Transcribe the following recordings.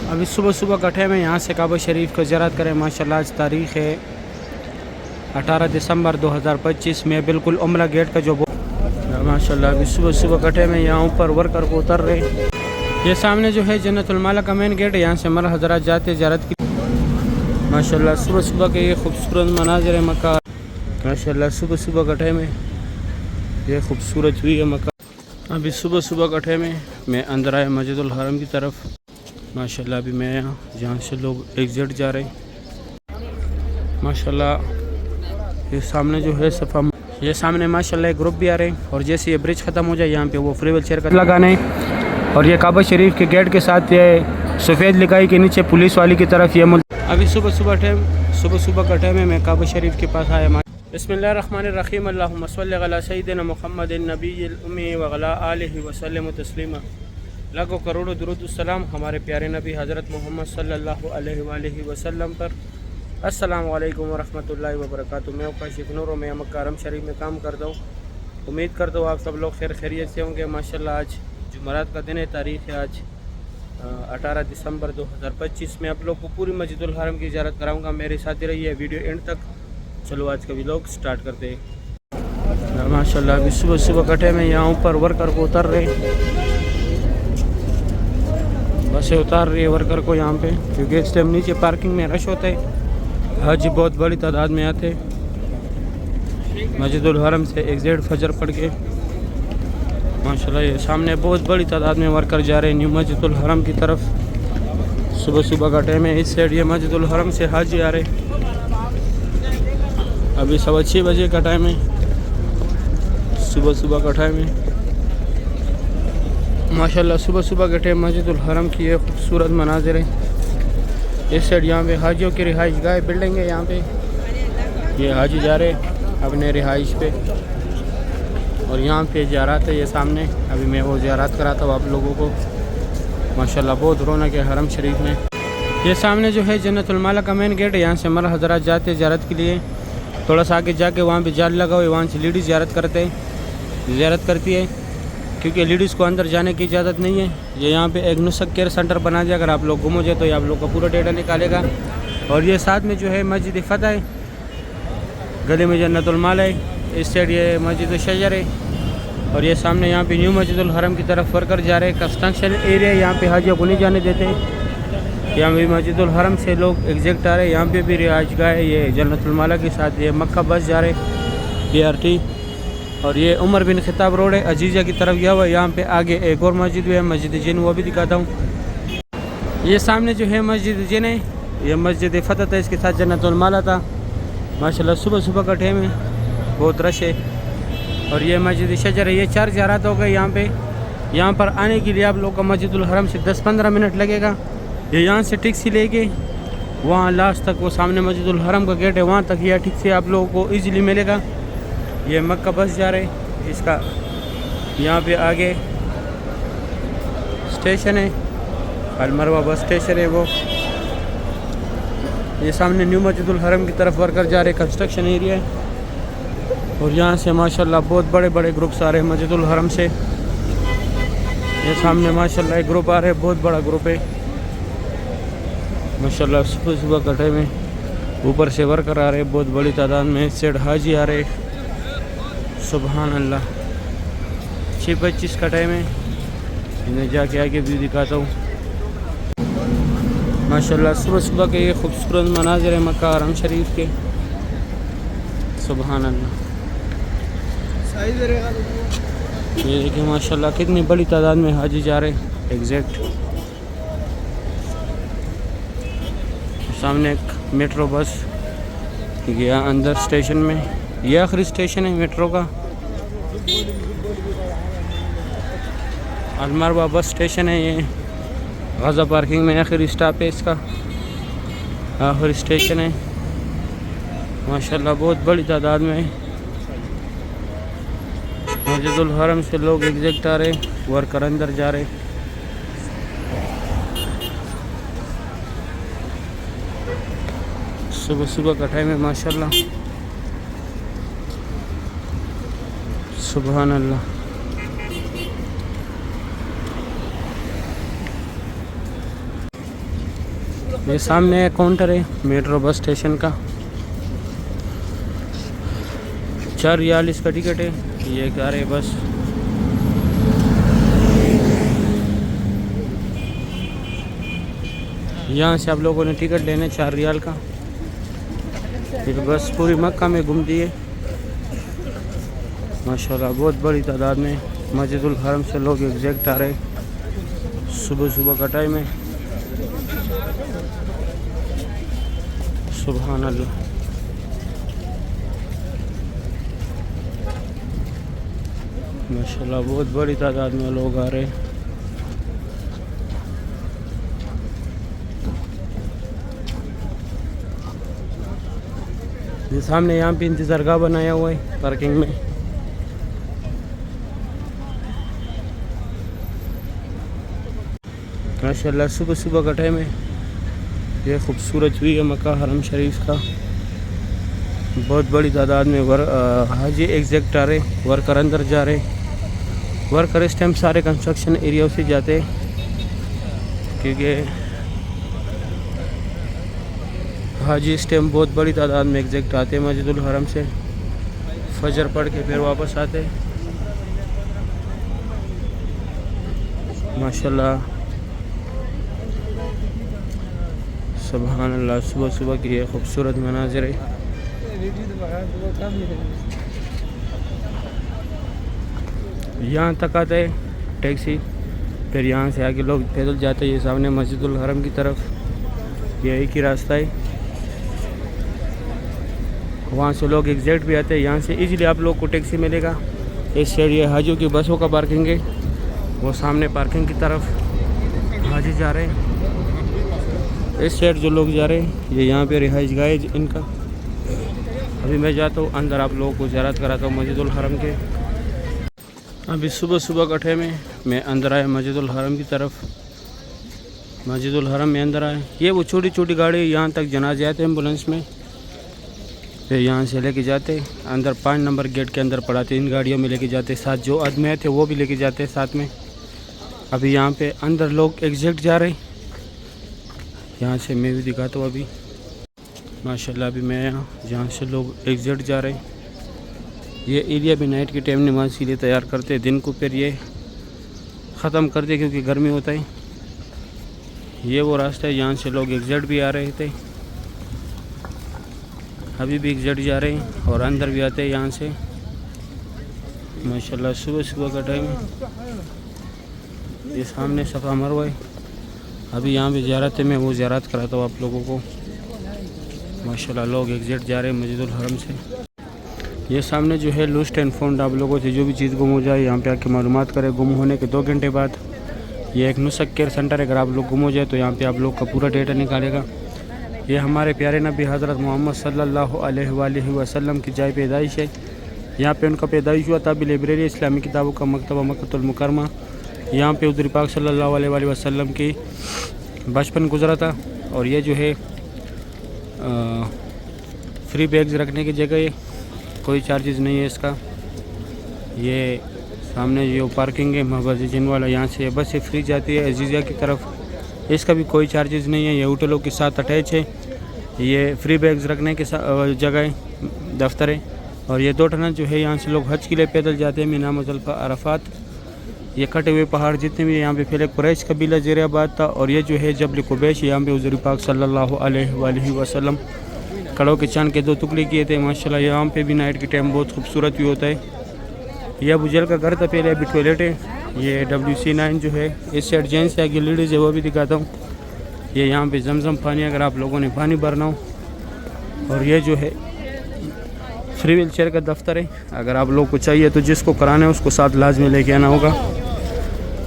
अभी सुबह सुबह कटे में यहाँ से काबा शरीफ को ज़ियारत करें। माशाल्लाह आज तारीख़ है 18 दिसंबर 2025 में बिल्कुल उम्रा गेट का जो माशाल्लाह अभी सुबह सुबह कटे में यहाँ ऊपर वर्कर को उतर रहे। ये सामने जो है जन्नतुल माला का मेन गेट है, यहाँ से मर हज़रात जाते ज़ियारत की। माशाल्लाह सुबह सुबह के ये खूबसूरत मनाज़िर मक्का। माशाल्लाह सुबह सुबह कटे में ये खूबसूरत हुई है मक्का। अभी सुबह सुबह कटे में मैं अंदर आया मस्जिदुल हरम की तरफ। माशाल्लाह अभी मैं यहाँ जहाँ से लोग एग्जिट जा रहे हैं। माशाल्लाह ये सामने जो है सफ़ा, ये सामने माशाल्लाह एक ग्रुप भी आ रहे हैं। और जैसे ये ब्रिज ख़त्म हो जाए यहाँ पे वो फ्री व्हील चेयर का लगाने। और ये काबा शरीफ के गेट के साथ ये सफ़ेद लिखाई के नीचे पुलिस वाली की तरफ ये अभी सुबह सुबह का टाइम है। मैं काबा शरीफ के पास आया। बिस्मिल्लाहिर्रहमानिर्रहीम अल्लाहुम्मा सल्लि अला सय्यिदिना मुहम्मदिन नबिय्यिल उम्मी व अला आलिहि व सल्लिम तस्लीमा। लाखों करोड़ों दुरूद सलाम हमारे प्यारे नबी हज़रत मोहम्मद सल्लल्लाहु अलैहि वसल्लम पर। अस्सलामु अलैकुम व रहमतुल्लाहि व बरकातुहू। मैं काशिफ नूर में मक्का हरम शरीफ में काम करता हूँ। उम्मीद करता हूँ आप सब लोग खैरियत से होंगे। माशाल्लाह आज जुमरात का दिन है, तारीख़ है आज 18 दिसंबर 2025 में आप लोग को पूरी मस्जिदुल हरम की ज़ियारत कराऊंगा। मेरे साथ ही रहिए वीडियो एंड तक। चलो आज का व्लॉग स्टार्ट करते हैं। माशाल्लाह अभी सुबह सुबह कटे में यहाँ ऊपर वर्कर को उतर रहे, बसें उतार रही है वर्कर को यहाँ पे, क्योंकि इस टाइम नीचे पार्किंग में रश होता है। हाजी बहुत बड़ी तादाद में आते मस्जिदुल हरम से एग्जिट फजर पढ़ के। माशाल्लाह ये सामने बहुत बड़ी तादाद में वर्कर जा रहे हैं न्यू मस्जिदुल हरम की तरफ। सुबह सुबह का टाइम है। इस साइड ये मस्जिदुल हरम से हाजी आ रहे। अभी 6:15 बजे का टाइम है, सुबह सुबह का टाइम है। माशाल्लाह सुबह सुबह के टाइम मस्जिदुल हरम की ये खूबसूरत मनाज़िर है। इस साइड यहाँ पे हाजियों की रिहाइश गाह बिल्डिंग है। यहाँ पे ये हाजी जा रहे अपने रिहाइश पे। और यहाँ पे ज़ियारत है ये सामने। अभी मैं वो ज़ियारत कराता हूँ आप लोगों को। माशाल्लाह बहुत रौनक है हरम शरीफ में। ये सामने जो है जन्नतुल माला का मेन गेट है, यहाँ से मर हज़रात जाते हैं ज़ियारत के लिए। थोड़ा सा आगे जाके वहाँ पे जाल लगा हुआ है, वहाँ से लेडीज़ ज़ियारत करती है, क्योंकि लेडीज़ को अंदर जाने की इजाज़त नहीं है। ये यहाँ पे एक नुस्ख केयर सेंटर बना दिया। अगर आप लोग गुम हो जाए तो ये आप लोग का पूरा डेटा निकालेगा। और ये साथ में जो है मस्जिद फतह है, गली में जन्नतुल माला है। इस साइड ये मस्जिद शजर है। और ये सामने यहाँ पे न्यू मस्जिदुल हरम की तरफ वर्कर जा रहे हैं। कंस्ट्रक्शन एरिया यहाँ पे हाजियों को नहीं जाने देते। यहाँ भी मस्जिदुल हरम से लोग एग्जिट आ रहे हैं। यहाँ पे भी रिहाइश गाह है ये जन्नतुल माला के साथ। ये मक्का बस जा रहे BRT। और ये उमर बिन खिताब रोड है, अजीज़ा की तरफ गया हुआ है। यहाँ पे आगे एक और मस्जिद भी है, मस्जिद जिन, वो भी दिखाता हूँ। ये सामने जो है मस्जिद जिन है, ये मस्जिद फतह था, इसके साथ जन्नतुल माला था। माशाल्लाह सुबह सुबह का टाइम है, बहुत रश है। और ये मस्जिद शजर है। ये 4 ज़ियारत हो गए यहाँ पे। यहाँ पर आने के लिए आप लोग का मस्जिदुल हरम से 10-15 मिनट लगेगा। ये यहाँ से टैक्सी लेके वहाँ लास्ट तक, वो सामने मस्जिदुल हरम का गेट है, वहाँ तक यह टैक्सी आप लोगों को ईज़िली मिलेगा। ये मक्का बस जा रहे इसका। यहाँ पे आगे स्टेशन है, अलमरवा बस स्टेशन है वो। ये सामने न्यू मस्जिदुल हरम की तरफ वर्कर जा रहे, कंस्ट्रक्शन एरिया है। और यहाँ से माशाल्लाह बहुत बड़े बड़े ग्रुप्स आ रहे हैं मस्जिदुल हरम से। ये सामने माशाल्लाह एक ग्रुप आ रहे है, बहुत बड़ा ग्रुप है माशाल्लाह। सुबह सुबह का टाइम है, ऊपर से वर्कर आ रहे हैं बहुत बड़ी तादाद में। इस साइड हाजी आ रहे, सुबहान अल्लाह। 6:25 का टाइम है। इन्हें जाके आगे भी दिखाता हूँ। माशाल्लाह सुबह सुबह के ये खूबसूरत मनाज़िर है मक्का हरम शरीफ के। सुबहान अल्लाह। ये देखिए माशाल्लाह कितनी बड़ी तादाद में हाजी जा रहे एग्जैक्ट। सामने एक मेट्रो बस गया अंदर स्टेशन में। ये आखिरी स्टेशन है मेट्रो का, अलमरवा बस स्टेशन है। ये गाज़ा पार्किंग में आखिरी स्टॉप है इसका, आखिरी स्टेशन है। माशाल्लाह बहुत बड़ी तादाद में मस्जिदुल हरम से लोग एग्जिट आ रहे, वर्कर अंदर जा रहे। सुबह सुबह का टाइम है माशाल्लाह। सुबहान अल्लाह। ये सामने काउंटर है मेट्रो बस स्टेशन का। 4 रियाल इसका टिकट है। ये जा रहे बस। यहाँ से आप लोगों ने टिकट लेने 4 रियाल का। फिर बस पूरी मक्का में घूमती है माशाल्लाह। बहुत बड़ी तादाद में मस्जिदुल हरम से लोग एग्जैक्ट आ रहे सुबह सुबह का टाइम है। सुभान अल्लाह। माशाल्लाह बहुत बड़ी तादाद में लोग आ रहे। ये सामने यहाँ पे इंतज़ारगाह बनाया हुआ है पार्किंग में। माशाल्लाह सुबह सुबह का टाइम है। ये खूबसूरत व्यू है मक्का हरम शरीफ का। बहुत बड़ी तादाद में हाजी एग्जैक्ट आ रहे, वर्कर अंदर जा रहे। वर्कर इस टाइम सारे कंस्ट्रक्शन एरिया से जाते क्योंकि हाजी इस टाइम बहुत बड़ी तादाद में एग्जैक्ट आते हैं मस्जिदुल हरम से। फजर पढ़ के फिर वापस आते माशाल्लाह। सुभान अल्लाह। सुबह सुबह की ये खूबसूरत मनाज़िर है। यहाँ तक आते है टैक्सी, फिर यहाँ से आगे लोग पैदल जाते हैं। ये सामने मस्जिदुल हरम की तरफ ये एक ही रास्ता है। वहाँ से लोग एग्जैक्ट भी आते हैं। यहाँ से इजीली आप लोग को टैक्सी मिलेगा। इस साइड ये हाजियों की बसों का पार्किंग है। वो सामने पार्किंग की तरफ हाजी जा रहे हैं। इस साइड जो लोग जा रहे हैं ये यहाँ पे रिहाइश गाह है इनका। अभी मैं जाता हूँ अंदर, आप लोगों को ज़ियारत कराता हूँ मस्जिदुल हरम के। अभी सुबह सुबह का टाइम है। मैं अंदर आया मस्जिदुल हरम की तरफ। मस्जिदुल हरम में अंदर आए। ये वो छोटी छोटी गाड़ी यहाँ तक जनाजे आते हैं एम्बुलेंस में, फिर यहाँ से लेके जाते अंदर 5 नंबर गेट के अंदर पड़ाते। इन गाड़ियों में लेके जाते। साथ जो आदमी आए थे वो भी लेके जाते साथ में। अभी यहाँ पे अंदर लोग एग्जैक्ट जा रहे। यहाँ से मैं भी दिखाता हूँ अभी माशाल्लाह। अभी मैं यहाँ जहाँ से लोग एग्जैक्ट जा रहे हैं। ये एरिया भी नाइट के टाइम नमाज के लिए तैयार करते हैं। दिन को फिर ये ख़त्म कर दे क्योंकि गर्मी होता है। ये वो रास्ता है यहाँ से लोग एग्जैक्ट भी आ रहे थे। अभी भी एग्जैक्ट जा रहे हैं और अंदर भी आते हैं यहाँ से माशाल्लाह। सुबह सुबह का टाइम है। ये सामने सफ़ा मरवा है। अभी यहाँ भी ज़ियारत है, मैं वो ज़ियारत कराता हूँ आप लोगों को माशाल्लाह। लोग एग्जैक्ट जा रहे हैं मस्जिदुल हरम से। ये सामने जो है लूस्ट एंड फाउंड। आप लोगों से जो भी चीज़ गुम हो जाए यहाँ पे आके मालूमात करें। गुम होने के 2 घंटे बाद ये एक नुस्ख केयर सेंटर है। अगर आप लोग गुम हो जाए तो यहाँ पे आप लोग का पूरा डेटा निकालेगा। ये हमारे प्यारे नबी हज़रत मोहम्मद सल्लल्लाहु अलैहि वसल्लम की जाए पैदाइश है। यहाँ पे उनका पैदाइश हुआ था। अभी लाइब्रेरी इस्लामी किताबों का मकतबा मक्कतुल मुकरमा। यहाँ पे हुज़ूर पाक सल्लल्लाहु अलैहि वसल्लम की बचपन गुजरा था। और ये जो है फ्री बैग्स रखने की जगह है, कोई चार्जेस नहीं है इसका। ये सामने जो पार्किंग है महबूब जिन वाला, यहाँ से बस से फ्री जाती है अजीज़िया की तरफ। इसका भी कोई चार्जेस नहीं है। ये होटलों के साथ अटैच है। ये फ्री बैग्स रखने के जगह है, दफ्तर है। और ये 2 टनल जो है यहाँ से लोग हज के लिए पैदल जाते हैं। मीना मुज़दलिफ़ा अरफात। ये कटे हुए पहाड़ जितने भी यहाँ पे पहले कुरैश कबीला ज़ेर-ए-आबाद था। और ये जो है जबल कुबैश, यहाँ पे हुज़ूर पाक सल्लल्लाहु अलैहि वसल्लम कड़ों के चांद के 2 टुकड़े किए थे माशाल्लाह। यहाँ पे भी नाइट के टाइम बहुत खूबसूरत भी होता है। ये अबू जहल का घर था पहले, अभी टॉयलेट है। ये WC9 जो है इस साइड जेंट्स है, आगे लेडीज़ है, वो भी दिखाता हूँ। ये यहाँ पे जमजम पानी अगर आप लोगों ने पानी भरना हो। और ये जो है फ्री व्हील चेयर का दफ्तर है। अगर आप लोग को चाहिए तो जिसको कराना है उसको साथ लाजमी लेके आना होगा।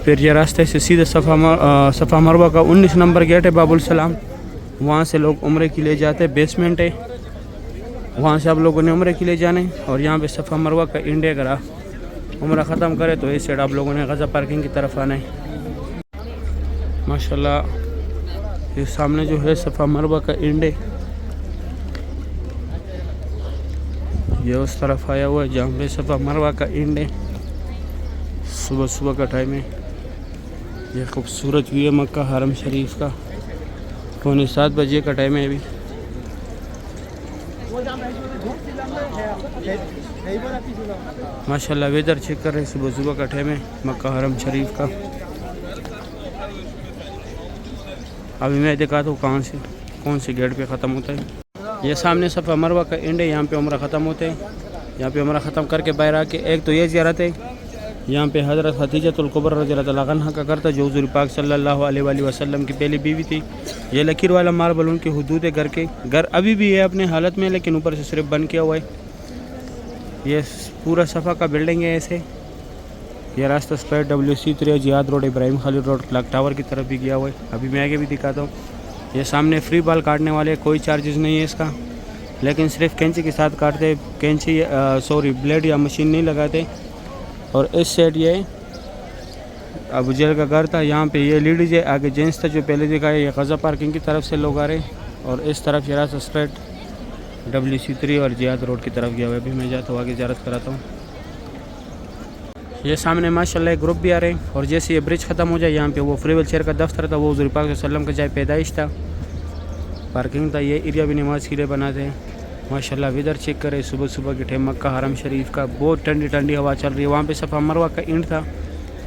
फिर ये रास्ते से सीधे सफ़ा मरवा का 19 नंबर गेट है बाबुल सलाम। वहाँ से लोग उम्रे के लिए जाते हैं। बेसमेंट है, वहाँ से आप लोगों ने उम्रे के लिए जाना है। और यहाँ पे सफ़ा मरवा का इंडिया करा उम्रा ख़त्म करे तो इस साइड आप लोगों ने गज़ा पार्किंग की तरफ आना है माशाल्लाह। ये सामने जो है सफ़ा मरवा का इंडे, ये उस तरफ आया हुआ है जहाँ पे सफ़ा मरवा का इंडे। सुबह सुबह का टाइम है। ये खूबसूरत व्यू है मक्का हरम शरीफ का। 7:15 बजे का टाइम है अभी। माशाल्लाह वेदर चेक कर रहे हैं, सुबह सुबह का टाइम है मक्का हरम शरीफ का। अभी मैं दिखाता हूँ कौन से गेट पे ख़त्म होता है। ये सामने सफ़ा मरवा का एंड है, यहाँ पे उम्रा ख़त्म होते हैं। यहाँ पे उम्रा ख़त्म करके बाहर आके एक तो ये ज़ियारत है, यहाँ पे हज़रत खदीजतुल कुबरा रज़ियल्लाहु अन्हा का घर था जो हुज़ूर पाक सल्लल्लाहु अलैहि वसल्लम की पहली बीवी थी। ये लकीर वाला मार्बल उनकी हुदूद है घर के। घर अभी भी है अपने हालत में, लेकिन ऊपर से सिर्फ बंद किया हुआ है। ये पूरा सफ़ा का बिल्डिंग है ऐसे। ये रास्ता स्ट्रेट WC3 जिहाद road Ibrahim Khalid road clock tower की तरफ भी गया हुआ है। अभी मैं आगे भी दिखाता हूँ। ये सामने फ्री बाल काटने वाले, कोई चार्जेस नहीं है इसका, लेकिन सिर्फ कैंची के साथ काटते। कैंची ब्लेड या मशीन नहीं लगाते। और इस साइड ये अबू जहल का घर था, यहाँ पे ये लेडीज है, आगे जेंट्स था जो पहले दिखाया। ये गज़ा पार्किंग की तरफ से लोग आ रहे हैं और इस तरफ ये रास्ता स्ट्रेट WC3 और जिहाद रोड की तरफ गया हुआ है। अभी मैं जाता हूँ आगे ज़ियारत कराता हूँ। ये सामने माशाल्लाह एक ग्रुप भी आ रहे हैं। और जैसे ये ब्रिज ख़त्म हो जाए, यहाँ पे वो फ्री व्हील चेयर का दफ्तर था, वो हुज़ूर पाक सल्लल्लाहु अलैहि वसल्लम का जहाँ पैदाइश था, पार्किंग था। ये एरिया भी नमाज़ के लिए बनाते हैं। माशाल्लाह वेदर चेक करें, सुबह सुबह के टाइम मक्का हरम शरीफ का बहुत ठंडी ठंडी हवा चल रही है। वहाँ पे सफ़ा मरवा का इंड था।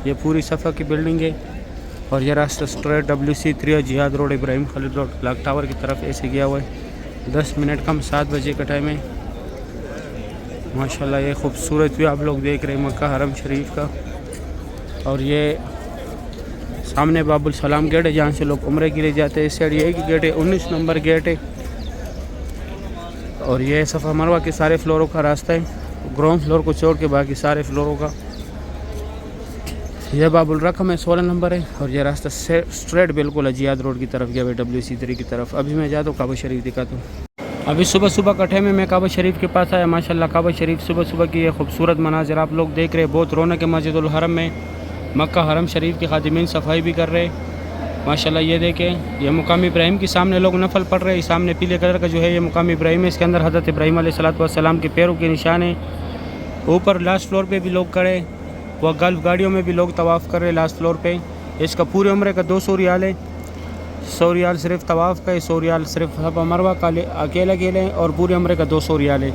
ये पूरी सफ़ा की बिल्डिंग है और ये रास्ता स्ट्रेट WC3 जिहाद road Ibrahim Khalid road clock tower की तरफ ऐसे गया हुआ है। 10 मिनट कम 7 बजे का टाइम है। माशाल्लाह ये खूबसूरत भी आप लोग देख रहे हैं मक्का हरम शरीफ का। और ये सामने बाबुल सलाम गेट है, जहाँ से लोग उम्रे के लिए जाते हैं। इस साइड ये एक गेट है, 19 नंबर गेट है। और ये सफ़ा मरवा के सारे फ्लोरों का रास्ता है, ग्राउंड फ्लोर को छोड़ के बाकी सारे फ्लोरों का। यह बाबुल रकम है, 16 नंबर है। और ये रास्ता स्ट्रेट बिल्कुल जिहाद रोड की तरफ गया हुआ WC3 की तरफ। अभी मैं जाता हूँ काबा शरीफ दिखाता हूँ। अभी सुबह सुबह का टाइम है, मैं काबा शरीफ के पास आया। माशाल्लाह काबा शरीफ सुबह सुबह की ये खूबसूरत मनाज़िर आप लोग देख रहे हैं। बहुत रौनक है मस्जिदुल हरम में। मक्का हरम शरीफ के खादिमीन सफाई भी कर रहे हैं। माशाल्लाह ये देखें, ये मुकाम इब्राहिम के सामने लोग नफल पढ़ रहे हैं। सामने पीले कलर का जो है ये मुकाम इब्राहिम है। इसके अंदर हज़रत इब्राहिम अलैहिस्सलातु वस्सलाम के पैरों के निशान है। ऊपर लास्ट फ्लोर पे भी लोग खड़े, वह गल्फ गाड़ियों में भी लोग तवाफ़ कर रहे हैं लास्ट फ्लोर पे। इसका पूरे उम्रे का 200 रियाल है। 100 रियाल सिर्फ तवाफ़ का है, 100 रियाल सिर्फ सफ़ा मरवा का अकेले अकेले, और पूरे उम्रे का 200 रियाल है।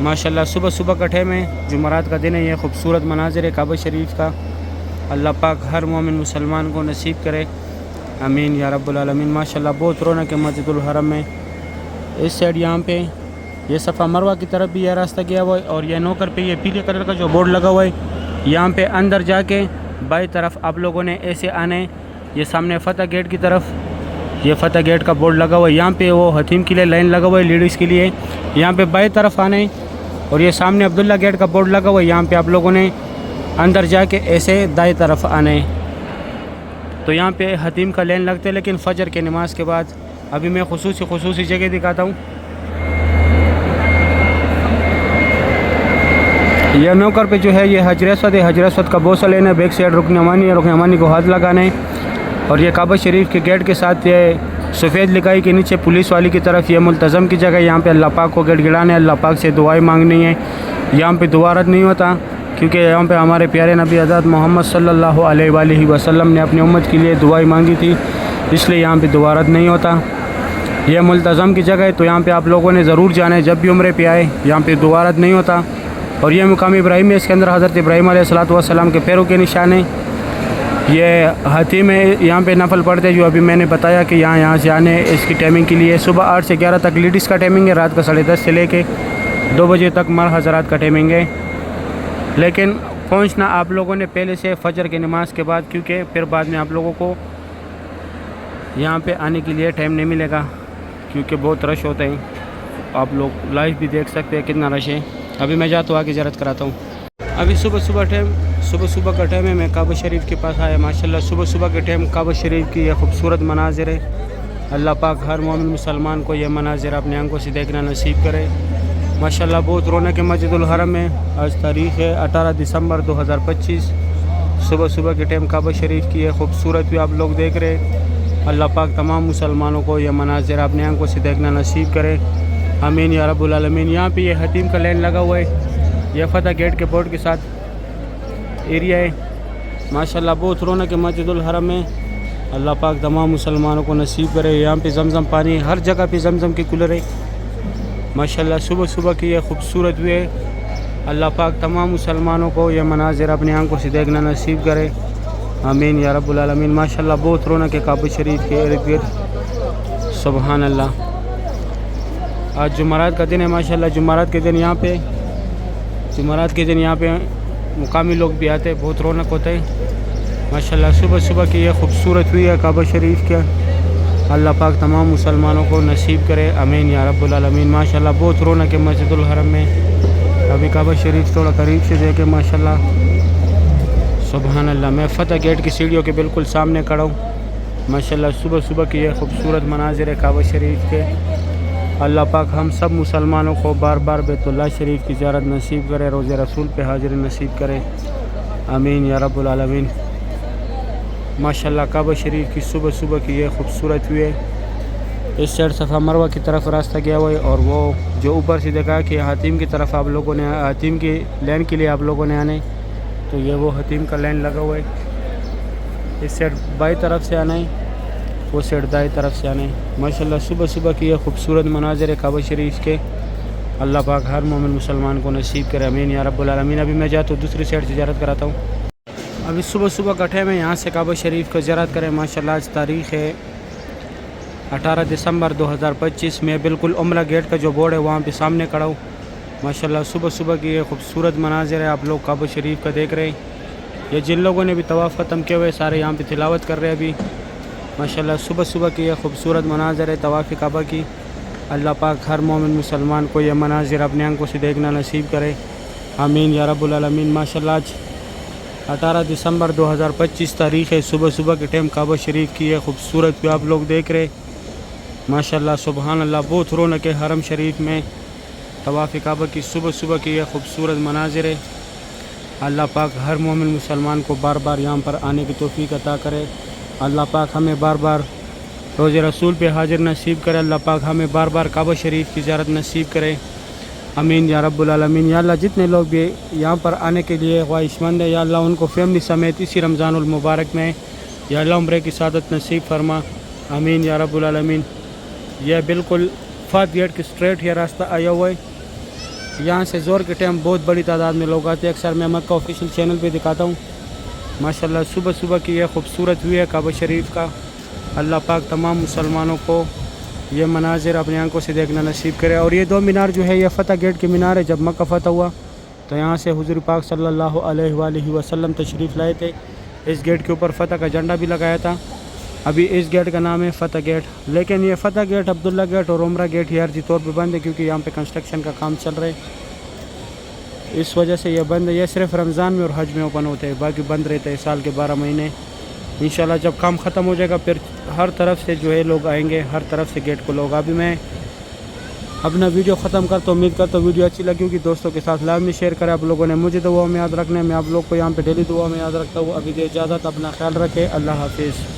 माशाल्लाह सुबह सुबह का टाइम है, जुमरात का दिन है। ये खूबसूरत मनाज़िर है काबा शरीफ का। अल्लाह पाक हर मोमिन मुसलमान को नसीब करे, आमीन या रब्बुल आलमीन। माशाल्लाह बहुत रौनक है मस्जिदुल हरम में। इस साइड यहाँ पे ये सफ़ा मरवा की तरफ भी यह रास्ता गया हुआ है। और यह नौकर पे ये पीले कलर का जो बोर्ड लगा हुआ है, यहाँ पे अंदर जाके बाई तरफ आप लोगों ने ऐसे आने। ये सामने फ़तह गेट की तरफ ये फ़तह गेट का बोर्ड लगा हुआ है। यहाँ पे वो हतीम के लिए लाइन लगा हुआ है लेडीज़ के लिए। यहाँ पे बाई तरफ आने। और ये सामने अब्दुल्ला गेट का बोर्ड लगा हुआ है। यहाँ पे आप लोगों ने अंदर जाके ऐसे दाएं तरफ आने। तो यहाँ पे हतीम का लाइन लगते हैं, लेकिन फ़जर के नमाज के बाद। अभी मैं खुसूसी जगह दिखाता हूँ। यह नौकर पे जो है ये हजर अस्वद है। हजर अस्वद का बोसा लेना, बैक साइड रुकन यमानी को हाथ लगाना है। और ये काबा शरीफ के गेट के साथ ये सफ़ेद लिखाई के नीचे पुलिस वाली की तरफ ये मुल्तज़म की जगह। यहाँ पे अल्लाह पाक को गेट गिराना है, अल्लाह पाक से दुआएं मांगनी है। यहाँ पे दुआ रद्द नहीं होता, क्योंकि यहाँ पे हमारे प्यारे नबी हज़रत मोहम्मद सल्लल्लाहु अलैहि वसल्लम ने अपनी उम्मत के लिए दुआएं मांगी थी, इसलिए यहाँ पे दुआ रद्द नहीं होता। यह मुल्तज़म की जगह है, तो यहाँ पे आप लोगों ने ज़रूर जाना है जब भी उम्रे पे आए। यहाँ पे दुआ रद्द नहीं होता। और यह मुकाम इब्राहिम है, इसके अंदर हज़रत इब्राहिम अलैहिस्सलातु वस्सलाम के पैरों के निशान हैं। ये हतीम है, यहाँ पे नफल पढ़ते जो अभी मैंने बताया कि यहाँ से आने। इसकी टाइमिंग के लिए सुबह 8 से 11 तक लेडीज़ का टाइमिंग है, रात का 10:30 से लेके 2 बजे तक मर्द हज़रात का टाइमिंग है। लेकिन पहुँचना आप लोगों ने पहले से फ़जर की नमाज के बाद, क्योंकि फिर बाद में आप लोगों को यहाँ पे आने के लिए टाइम नहीं मिलेगा, क्योंकि बहुत रश होते हैं। आप लोग लाइव भी देख सकते हैं कितना रश है। अभी मैं जाता हूँ आगे ज़ियारत कराता हूँ। अभी सुबह सुबह का टाइम है, मैं काबा शरीफ के पास आया। माशाल्लाह सुबह सुबह के टाइम काबा शरीफ की यह खूबसूरत मनाज़िर है। अल्लाह पाक हर मोमिन मुसलमान को यह मनाज़िर अपने आंखों से देखना नसीब करे। माशाल्लाह बहुत रौनक है मस्जिदुल हरम में। आज तारीख़ है 18 दिसंबर 2025। सुबह सुबह के टाइम काबा शरीफ की यह खूबसूरत भी आप लोग देख रहे हैं। अल्लाह पाक तमाम मुसलमानों को यह मनाज़िर अपने आंखों से देखना नसीब करे, आमीन या रब्बुल आलमीन। यहाँ पे ये हतीम का लाइन लगा हुआ है। यह फ़तह गेट के बोर्ड के साथ एरिया है। माशाल्लाह बहुत रौनक है मस्जिदुल हरम में। अल्लाह पाक तमाम मुसलमानों को नसीब करे। यहाँ पे जमज़म पानी, हर जगह पे जमज़म के कूलर है माशाल्लाह। सुबह सुबह की यह खूबसूरत व्यू है। अल्लाह पाक तमाम मुसलमानों को यह मनाजिर अपनी आंखों से देखना नसीब करे, आमीन या रब्बुल आलमीन। माशाल्लाह बहुत रौनक है काबा शरीफ के इर्द गिर्द, सुबहान अल्लाह। आज जुमारात का दिन है माशाल्लाह। जुमारात के दिन यहाँ पे मुकामी लोग भी आते हैं, बहुत रौनक होता है माशाल्लाह। सुबह सुबह की यह खूबसूरत हुई है काबा शरीफ का। अल्लाह पाक तमाम मुसलमानों को नसीब करे, आमीन या रब्बुल आलमीन। माशाल्लाह बहुत रौनक है मस्जिदुल हरम में। अभी काबा शरीफ थोड़ा करीब से देखे माशाल्लाह, सुबहान अल्लाह। मैं फ़तह गेट की सीढ़ियों के बिल्कुल सामने खड़ा हूँ माशाल्लाह। सुबह सुबह की यह खूबसूरत मनाजिर है काबा शरीफ के। अल्लाह पाक हम सब मुसलमानों को बार बार बैतुल्लाह शरीफ की ज़ियारत नसीब करे, रोज़े रसूल पे हाज़िरी नसीब करे, आमीन या रब्बुल आलमीन। माशाल्लाह काबा शरीफ की सुबह सुबह की यह खूबसूरत हुई है। इस साइड सफ़ा मरवा की तरफ रास्ता गया हुआ है, और वो जो ऊपर से देखा कि हतीम की तरफ आप लोगों ने, हतीम की लाइन के लिए आप लोगों ने आने, तो ये वो हतीम का लाइन लगा हुआ है। इस साइड बाई तरफ से आना है, वो साइड दाई तरफ से आना है माशाल्लाह। सुबह सुबह की यह खूबसूरत मनाजिर है काबा शरीफ के। अल्लाह पाक हर मोमिन मुसलमान को नसीब करे, आमीन या रब्बुल आलमीन। अभी मैं जाता हूँ दूसरी साइड से ज़ियारत कराता हूँ। अभी सुबह सुबह कटे में यहाँ से काबा शरीफ को ज़ियारत करें माशाल्लाह। आज तारीख़ है 18 दिसंबर 2025। मैं बिल्कुल उम्रा गेट का जो बोर्ड है वहाँ पे सामने खड़ा हूँ माशाल्लाह। सुबह सुबह की ये खूबसूरत मनाजिर है, आप लोग काबा शरीफ का देख रहे हैं। ये जिन लोगों ने भी तवाफ़ ख़त्म किए हुए सारे यहाँ पे तिलावत कर रहे हैं अभी माशाल्लाह। सुबह सुबह की यह खूबसूरत मनाजिर है तवाफ़ काबा की। अल्लाह पाक हर मोमिन मुसलमान को यह मनाजिर अपनी आंखों से देखना नसीब करे, आमीन या रब्बुल आलमीन। माशाल्लाह आज 18 दिसंबर 2025 तारीख़ है। सुबह सुबह के टाइम काबा शरीफ की यह खूबसूरत भी आप लोग देख रहे माशाल्लाह, सुबहान अल्लाह। बहुत रौनक है हरम शरीफ में तवाफ़ काबा की। सुबह सुबह की यह खूबसूरत मनाजिर है। अल्लाह पाक हर मोमिन मुसलमान को बार बार यहाँ पर आने की तौफ़ीक अता करे। अल्लाह पाक हमें बार बार रोज़े रसूल पे हाजिर नसीब करे। अल्लाह पाक हमें बार बार काबा शरीफ की ज़ियारत नसीब करे, आमीन या रब्बुल आलमीन। या अल्लाह जितने लोग भी यहाँ पर आने के लिए ख्वाहिशमंद है, या अल्लाह उनको फैमिली समेत इसी रमज़ानुल मुबारक में या अल्लाह उम्रे की सादत नसीब फरमा, आमीन या रब्बुल आलमीन। यह बिल्कुल फ़ात गेट के स्ट्रेट यह रास्ता आया हुआ है। यहाँ से ज़ोर के टाइम बहुत बड़ी तादाद में लोग आते हैं। अक्सर मैं मक्का ऑफिशियल चैनल पे दिखाता हूँ माशाल्लाह। सुबह सुबह की यह खूबसूरत हुई है काबा शरीफ का। अल्लाह पाक तमाम मुसलमानों को ये मनाजिर अपनी आंखों से देखना नसीब करे। और ये दो मीनार जो है, ये फ़तह गेट के मीनार है। जब मक्का फ़तह हुआ तो यहाँ से हुज़ूर पाक सल्लल्लाहु अलैहि वसल्लम तशरीफ़ लाए थे। इस गेट के ऊपर फ़तह का झंडा भी लगाया था। अभी इस गेट का नाम है फ़तह गेट, लेकिन ये फ़तह गेट, अब्दुल्ला गेट और उमरा गेट ही अर्जी तौर पर बंद है, क्योंकि यहाँ पर कंस्ट्रक्शन का काम चल रहा है। इस वजह से यह बंद है। यह सिर्फ रमज़ान में और हज में ओपन होते हैं, बाकी बंद रहते हैं साल के 12 महीने। इंशाल्लाह जब काम ख़त्म हो जाएगा फिर हर तरफ से जो है लोग आएंगे, हर तरफ से गेट को लोग। अभी मैं अपना वीडियो ख़त्म करता हूँ। उम्मीद करता हूँ वीडियो अच्छी लगी होगी, दोस्तों के साथ लाजमी शेयर करें। आप लोगों ने मुझे दुआ में याद रखना है, मैं आप लोग को यहाँ पे डेली दुआ में याद रखता हूँ। अभी दे इजाज़त, अपना ख्याल रखें, अल्लाह हाफिज़।